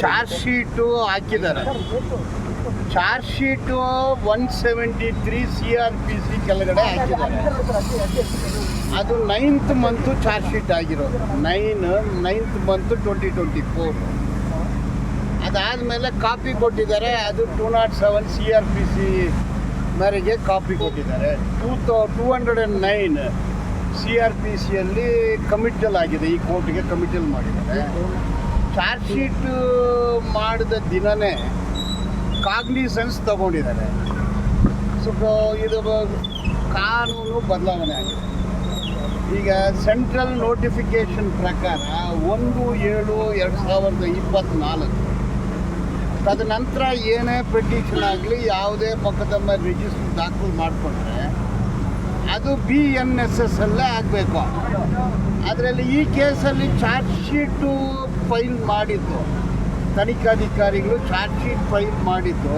Charge sheet ಹಾಕಿದ್ದಾರೆ. Charge sheet 173 CRPC ಕೆಳಗಡೆ ಹಾಕಿದ್ದಾರೆ. ಅದು 9th ಮಂತು ಚಾರ್ಜ್ ಶೀಟ್ ಆಗಿರೋದು. 9th month 2024. ಅದಾದಮೇಲೆ ಕಾಪಿ ಕೊಟ್ಟಿದ್ದಾರೆ. ಅದು 207 CRPC ಮೇರೆಗೆ ಕಾಪಿ ಕೊಟ್ಟಿದ್ದಾರೆ. 209 CRPCಯಲ್ಲಿ ಕಮಿಟಲ್ ಆಗಿದೆ. ಈ ಕೋರ್ಟ್ಗೆ ಕಮಿಟಲ್ ಮಾಡಿದ್ದಾರೆ. ಚಾರ್ಜ್ ಶೀಟ್ ಮಾಡಿದ ದಿನವೇ ಕಾಗ್ನಿಸೆನ್ಸ್ ತಗೊಂಡಿದ್ದಾರೆ. ಸೊ ಇದು ಕಾನೂನು ಬದಲಾವಣೆ ಆಗಿದೆ. ಈಗ ಸೆಂಟ್ರಲ್ ನೋಟಿಫಿಕೇಷನ್ ಪ್ರಕಾರ 1/7/2024 ತದನಂತರ ಏನೇ ಪಿಟಿಷನ್ ಆಗಲಿ, ಯಾವುದೇ ಮೊಕದ್ದಮೆ ರಿಜಿಸ್ಟರ್ ದಾಖಲು ಮಾಡಿಕೊಂಡ್ರೆ ಅದು BNSS ಅಲ್ಲೇ ಆಗಬೇಕು. ಅದರಲ್ಲಿ ಈ ಕೇಸಲ್ಲಿ ಚಾರ್ಜ್ ಶೀಟು ಫೈಲ್ ಮಾಡಿದ್ದು, ತನಿಖಾಧಿಕಾರಿಗಳು ಚಾರ್ಜ್ ಶೀಟ್ ಫೈಲ್ ಮಾಡಿದ್ದು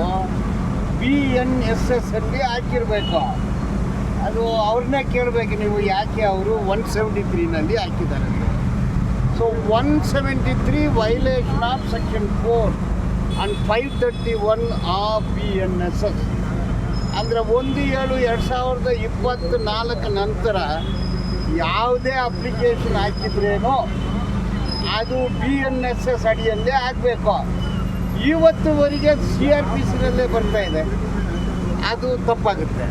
BNSS ಅಲ್ಲಿ ಹಾಕಿರಬೇಕು. ಅದು ಅವ್ರನ್ನೇ ಕೇಳಬೇಕು ನೀವು, ಯಾಕೆ ಅವರು 173ನಲ್ಲಿ ಹಾಕಿದ್ದಾರೆ. So 173 violation of section 4 and 531 of BNSS. ಅಂದರೆ 1/7/2024 ನಂತರ ಯಾವುದೇ ಅಪ್ಲಿಕೇಶನ್ ಹಾಕಿದ್ರೇನೋ ಅದು BNSS ಅಡಿಯಲ್ಲೇ ಆಗಬೇಕು. ಇವತ್ತುವರೆಗೆ CRPCನಲ್ಲೇ ಬರ್ತಾ ಇದೆ. ಅದು ತಪ್ಪಾಗುತ್ತೆ.